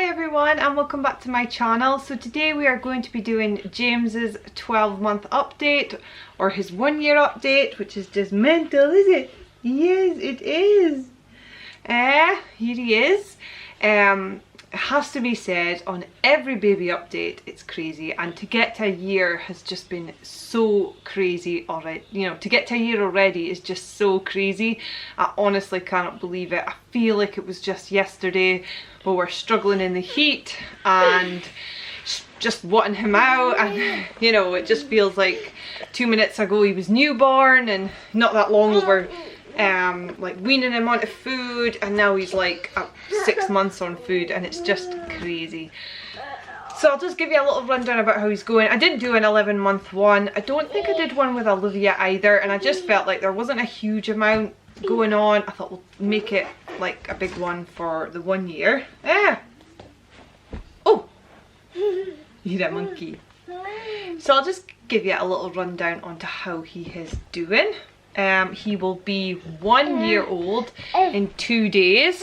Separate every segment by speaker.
Speaker 1: everyone and welcome back to my channel. So today we are going to be doing James's 12-month update, or his 1-year update, which is just mental, is it? Yes, it is. Here he is. It has to be said, on every baby update it's crazy, and to get to a year has just been so crazy already. You know, to get to a year already is just so crazy. I honestly cannot believe it. I feel like it was just yesterday we were struggling in the heat and just wanting him out, and you know, it just feels like 2 minutes ago he was newborn, and not that long we were like weaning him onto food, and now he's like 6 months on food, and it's just crazy. So I'll just give you a little rundown about how he's going. I didn't do an 11-month one. I don't think I did one with Olivia either, and I just felt like there wasn't a huge amount going on. I thought we'll make it like a big one for the 1 year. Oh, you're a monkey. So I'll just give you a little rundown onto how he is doing. He will be 1 year old in 2 days.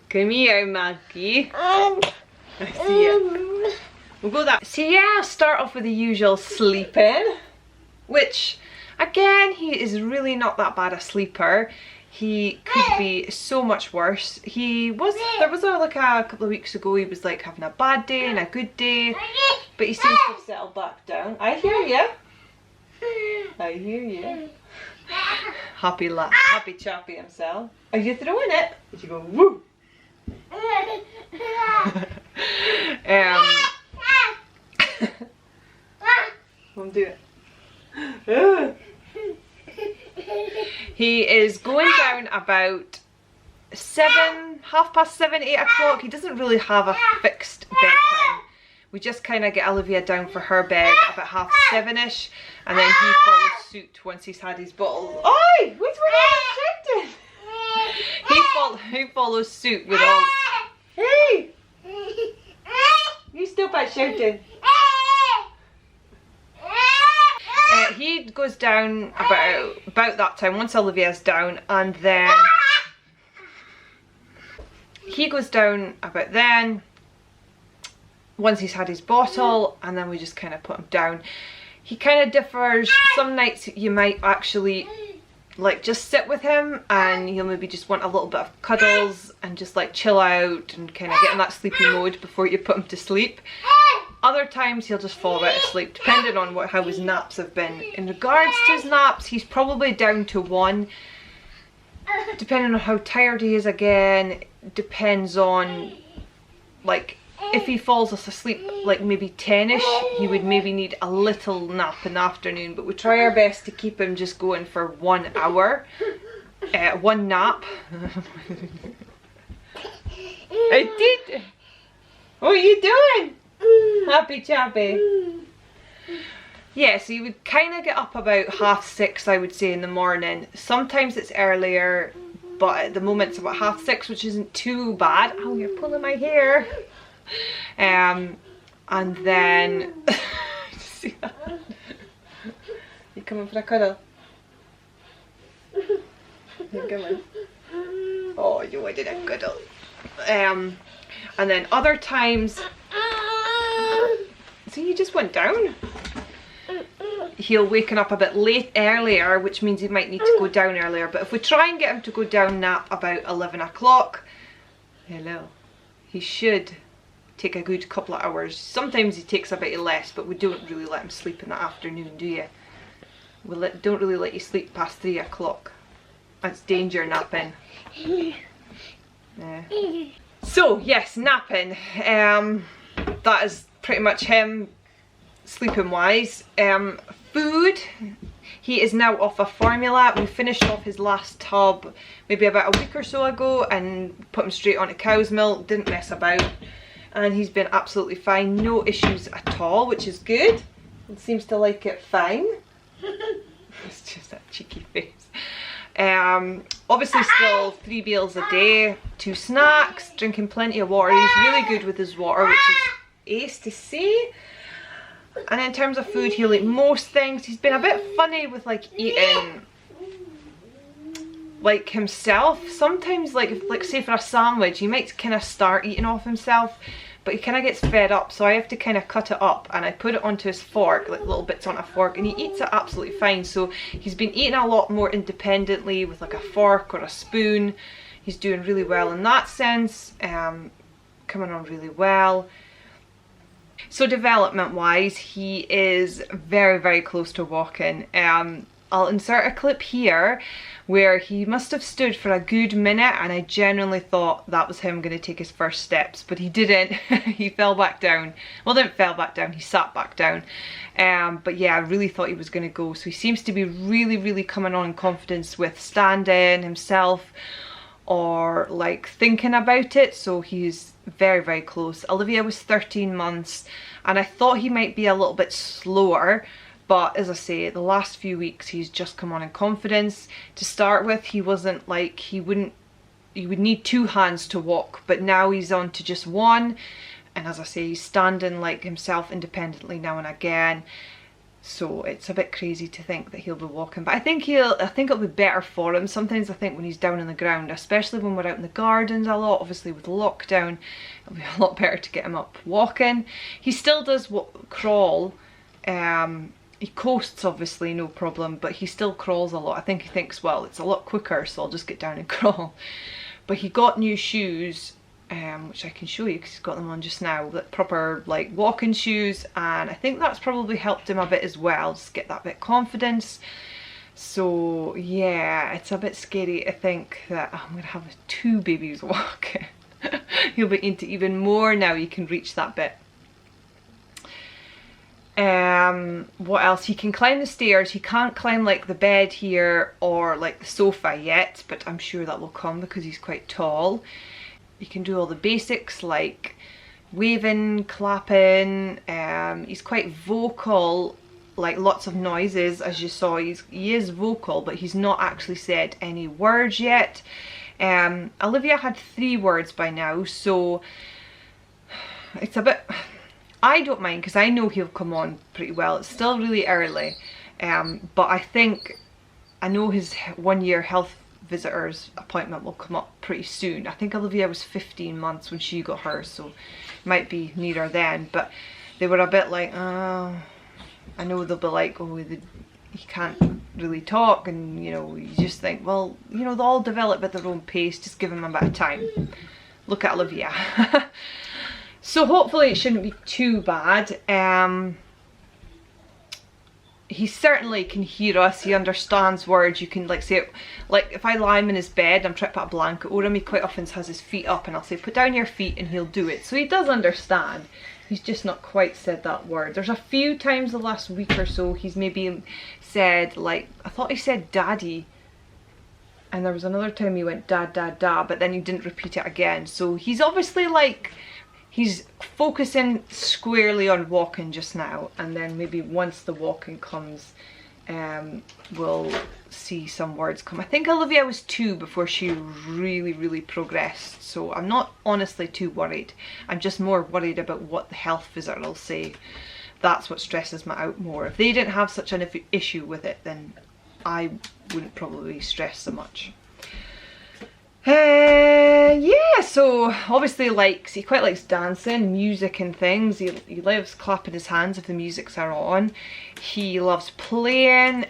Speaker 1: Come here, Maggie. I see it. We'll go that. So yeah, I'll start off with the usual sleeping, which again, he is really not that bad a sleeper. He could be so much worse. There was like a couple of weeks ago, he was like having a bad day and a good day, but he seems to have settled back down. I hear you. I hear you. Happy chappy himself. Are you throwing it? Did you go woo? Won't do it. He is going down about 7:30, 8 o'clock. He doesn't really have a fixed bedtime. We just kind of get Olivia down for her bed about 7:30ish, and then he follows suit once he's had his bottles. Oi! Wait for him shouting! He follows suit with all. Hey! You stop at shouting. He goes down about that time once Olivia's down, and then he goes down about then once he's had his bottle, and then we just kind of put him down. He kind of differs. Some nights you might actually like just sit with him, and he'll maybe just want a little bit of cuddles and just like chill out and kind of get in that sleepy mode before you put him to sleep. Other times he'll just fall out of sleep, depending on how his naps have been. In regards to his naps, he's probably down to 1, depending on how tired he is. Again, depends on, like, if he falls asleep like maybe 10ish, he would maybe need a little nap in the afternoon, but we try our best to keep him just going for 1 hour, 1 nap. I did. What are you doing? Happy chappy. Yeah, so you would kind of get up about 6:30, I would say, in the morning. Sometimes it's earlier, but at the moment it's about 6:30, which isn't too bad. Oh, you're pulling my hair. And then see that? You coming for a cuddle? You're coming. Oh, you wanted a cuddle. And then other times, so you just went down. He'll waken up a bit earlier, which means he might need to go down earlier. But if we try and get him to go down nap about 11 o'clock, hello, he should take a good couple of hours. Sometimes he takes a bit less, but we don't really let him sleep in the afternoon, do you? We don't really let you sleep past 3 o'clock. That's danger napping. Yeah. So yes, napping. That is pretty much him sleeping wise. Food, he is now off a formula. We finished off his last tub maybe about a week or so ago and put him straight onto cow's milk. Didn't mess about, and he's been absolutely fine. No issues at all, which is good. He seems to like it fine. It's just that cheeky face. Obviously still 3 meals a day, 2 snacks, drinking plenty of water. He's really good with his water, which is ace to see. And in terms of food, he'll eat most things. He's been a bit funny with like eating like himself. Sometimes, like, if, like say for a sandwich, he might kind of start eating off himself, but he kind of gets fed up, so I have to kind of cut it up and I put it onto his fork, like little bits on a fork, and he eats it absolutely fine. So he's been eating a lot more independently with like a fork or a spoon. He's doing really well in that sense, coming on really well. So development wise, he is very, very close to walking. I'll insert a clip here where he must have stood for a good minute, and I genuinely thought that was him going to take his first steps, but he didn't. He fell back down. Well, didn't fell back down, he sat back down. But yeah, I really thought he was going to go. So he seems to be really, really coming on in confidence with standing himself or like thinking about it. So he's very, very close. Olivia was 13 months and I thought he might be a little bit slower. But as I say, the last few weeks he's just come on in confidence. To start with, he wasn't like, he would need 2 hands to walk, but now he's on to just 1. And as I say, he's standing like himself independently now and again. So it's a bit crazy to think that he'll be walking, but I think it'll be better for him. Sometimes I think when he's down on the ground, especially when we're out in the gardens a lot, obviously with lockdown, it'll be a lot better to get him up walking. He still does crawl. He coasts obviously, no problem, but he still crawls a lot. I think he thinks, well, it's a lot quicker, so I'll just get down and crawl. But he got new shoes, which I can show you because he's got them on just now, like proper like walking shoes, and I think that's probably helped him a bit as well, just get that bit of confidence. So yeah, it's a bit scary to think that I'm gonna have 2 babies walking. He'll be into even more now he can reach that bit. What else? He can climb the stairs. He can't climb like the bed here or like the sofa yet, but I'm sure that will come because he's quite tall. He can do all the basics like waving, clapping. He's quite vocal, like lots of noises, as you saw. He is vocal, but he's not actually said any words yet. Olivia had 3 words by now, so it's a bit... I don't mind because I know he'll come on pretty well. It's still really early, but I know his 1-year health visitor's appointment will come up pretty soon. I think Olivia was 15 months when she got hers, so it might be nearer then. But they were a bit like, oh, I know they'll be like, oh, he can't really talk, and you know, you just think, well, you know, they'll all develop at their own pace. Just give them a bit of time. Look at Olivia. So hopefully it shouldn't be too bad. He certainly can hear us, he understands words. You can like say it, like if I lie him in his bed, I'm trying to put a blanket over him, he quite often has his feet up and I'll say put down your feet and he'll do it. So he does understand, he's just not quite said that word. There's a few times the last week or so he's maybe said, like, I thought he said daddy, and there was another time he went dad, dad, dad, but then he didn't repeat it again. So he's obviously like, he's focusing squarely on walking just now, and then maybe once the walking comes, we'll see some words come. I think Olivia was 2 before she really, really progressed, so I'm not honestly too worried. I'm just more worried about what the health visitor will say. That's what stresses me out more. If they didn't have such an issue with it, then I wouldn't probably stress so much. Yeah, so obviously he quite likes dancing, music and things. He loves clapping his hands if the musics are on. He loves playing.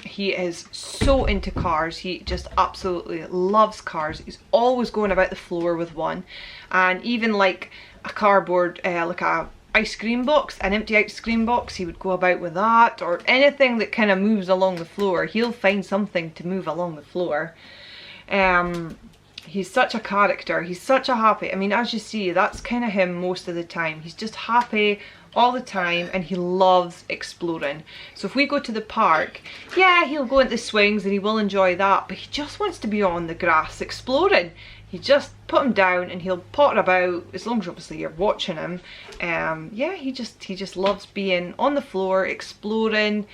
Speaker 1: He is so into cars. He just absolutely loves cars. He's always going about the floor with one, and even like a cardboard, like a ice cream box, an empty ice cream box, he would go about with that, or anything that kind of moves along the floor. He'll find something to move along the floor. He's such a character. He's such a happy, I mean, as you see, that's kind of him most of the time. He's just happy all the time, and he loves exploring. So if we go to the park, yeah, he'll go into the swings and he will enjoy that, but he just wants to be on the grass exploring. You just put him down and he'll potter about, as long as obviously you're watching him. Yeah, he just loves being on the floor, exploring,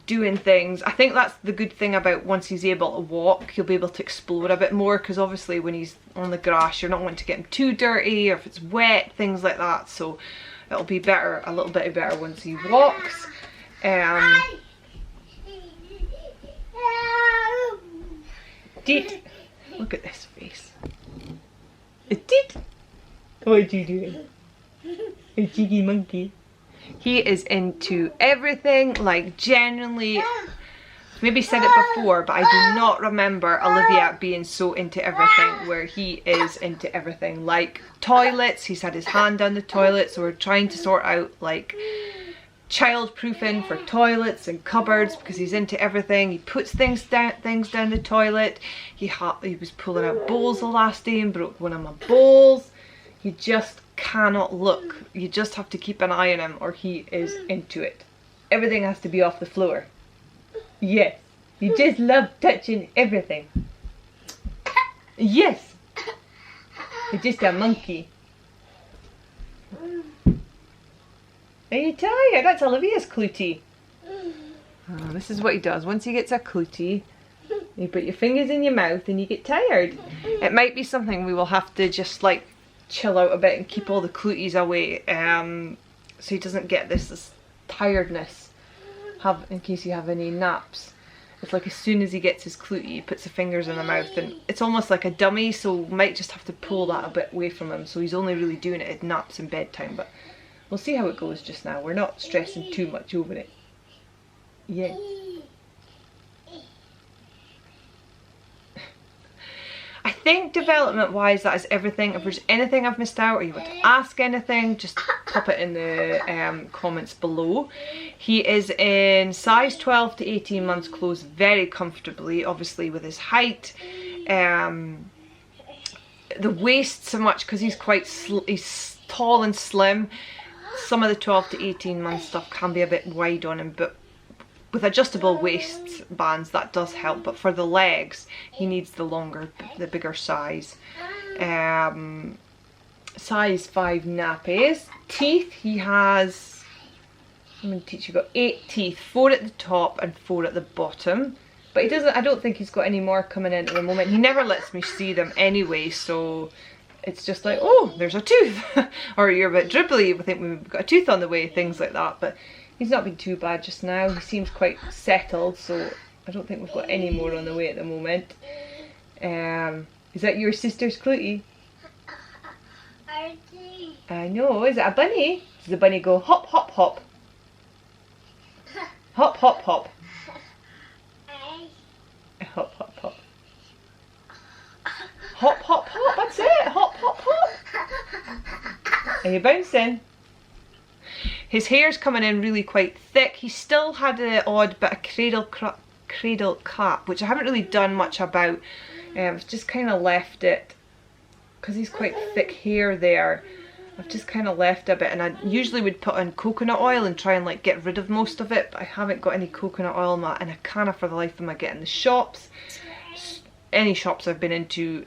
Speaker 1: doing things. I think that's the good thing about once he's able to walk, he'll be able to explore a bit more, because obviously when he's on the grass, you're not wanting to get him too dirty, or if it's wet, things like that. So it'll be better, a little bit better once he walks. did. Look at this face. It did. What are you doing? A cheeky monkey. He is into everything, like genuinely. Maybe said it before, but I do not remember Olivia being so into everything where he is into everything. Like toilets, he's had his hand down the toilet, so we're trying to sort out like child-proofing for toilets and cupboards because he's into everything. He puts things down the toilet. He was pulling out bowls the last day and broke one of my bowls. He just cannot look. You just have to keep an eye on him or he is into it. Everything has to be off the floor. Yes, you just love touching everything. Yes, you're just a monkey. Are you tired? That's Olivia's clootie. Oh, this is what he does. Once he gets a clootie, you put your fingers in your mouth and you get tired. It might be something we will have to just like chill out a bit and keep all the clooties away, so he doesn't get this tiredness. In case you have any naps. It's like as soon as he gets his clootie, he puts the fingers in the mouth and it's almost like a dummy, so we might just have to pull that a bit away from him, so he's only really doing it at naps and bedtime, but we'll see how it goes just now. We're not stressing too much over it. Yeah. I think development wise that is everything. If there's anything I've missed out or you want to ask anything, just pop it in the comments below. He is in size 12 to 18 months clothes very comfortably, obviously with his height. The waist so much because he's he's tall and slim. Some of the 12 to 18 month stuff can be a bit wide on him, but with adjustable waist bands that does help. But for the legs he needs the bigger size. Size 5 nappies. Teeth, he has, I'm going to teach you, got 8 teeth, 4 at the top and 4 at the bottom, but he doesn't, I don't think he's got any more coming in at the moment. He never lets me see them anyway, so it's just like, oh, there's a tooth or you're a bit dribbly, we think we've got a tooth on the way, things like that. But he's not been too bad just now. He seems quite settled, so I don't think we've got any more on the way at the moment. Is that your sister's clootie? I know. Is it a bunny? Does the bunny go hop, hop, hop? Hop, hop, hop. Hop, hop, hop. Hop, hop, hop. That's it. Hop, hop, hop. Are you bouncing? His hair's coming in really quite thick. He still had an odd bit of cradle cap, which I haven't really done much about. I've just kind of left it because he's quite thick hair there. I've just kind of left a bit, and I usually would put in coconut oil and try and like get rid of most of it, but I haven't got any coconut oil and I can't for the life of me get in the shops. Any shops I've been into,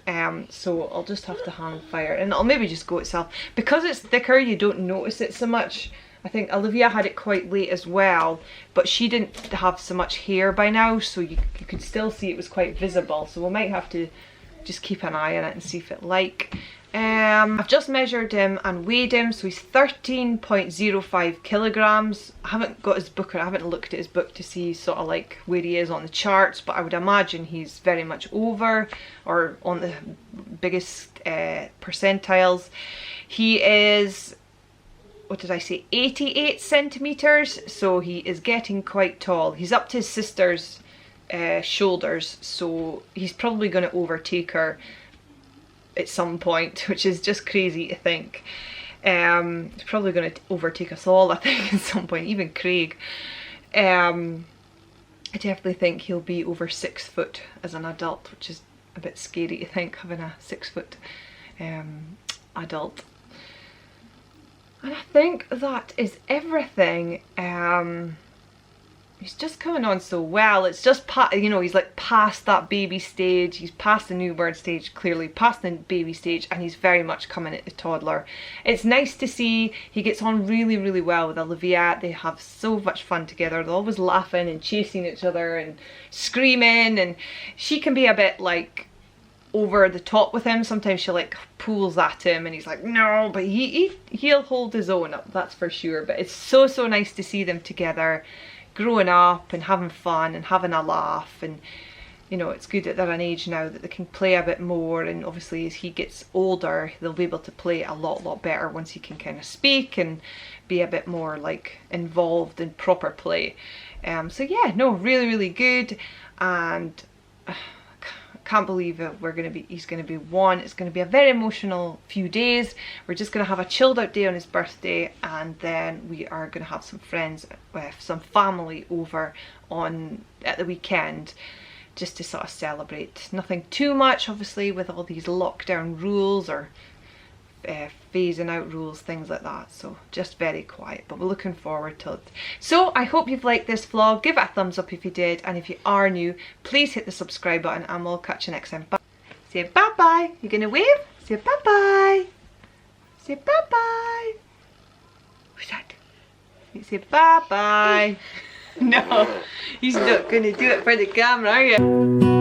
Speaker 1: so I'll just have to hang fire and it'll maybe just go itself. Because it's thicker you don't notice it so much. I think Olivia had it quite late as well, but she didn't have so much hair by now, so you could still see it was quite visible, so we might have to just keep an eye on it and see if it like. I've just measured him and weighed him, so he's 13.05 kilograms. I haven't got his book, or I haven't looked at his book to see sort of like where he is on the charts, but I would imagine he's very much over or on the biggest percentiles. He is, what did I say, 88 centimeters, so he is getting quite tall. He's up to his sister's shoulders, so he's probably going to overtake her at some point, which is just crazy to think. He's probably going to overtake us all, I think, at some point, even Craig. I definitely think he'll be over 6 foot as an adult, which is a bit scary to think, having a 6 foot adult. And I think that is everything. He's just coming on so well. It's just, you know, he's like past that baby stage. He's past the newborn stage, clearly past the baby stage, and he's very much coming at the toddler. It's nice to see. He gets on really, really well with Olivia. They have so much fun together. They're always laughing and chasing each other and screaming, and she can be a bit like over the top with him. Sometimes she like pulls at him and he's like no, but he'll hold his own up, that's for sure. But it's so nice to see them together, growing up and having fun and having a laugh, and you know, it's good that they're an age now that they can play a bit more, and obviously as he gets older they'll be able to play a lot better once he can kind of speak and be a bit more like involved in proper play. So yeah, no, really good, and I can't believe that he's gonna be 1. It's gonna be a very emotional few days. We're just gonna have a chilled out day on his birthday, and then we are gonna have some friends with some family over at the weekend, just to sort of celebrate. Nothing too much, obviously, with all these lockdown rules or phasing out rules, things like that. So just very quiet, but we're looking forward to it. So I hope you've liked this vlog. Give it a thumbs up if you did, and if you are new, please hit the subscribe button, and we'll catch you next time. Bye. Say bye bye. You gonna wave? Say bye bye. Say bye bye. Who's that? You say bye bye. No, he's not gonna do it for the camera, are you?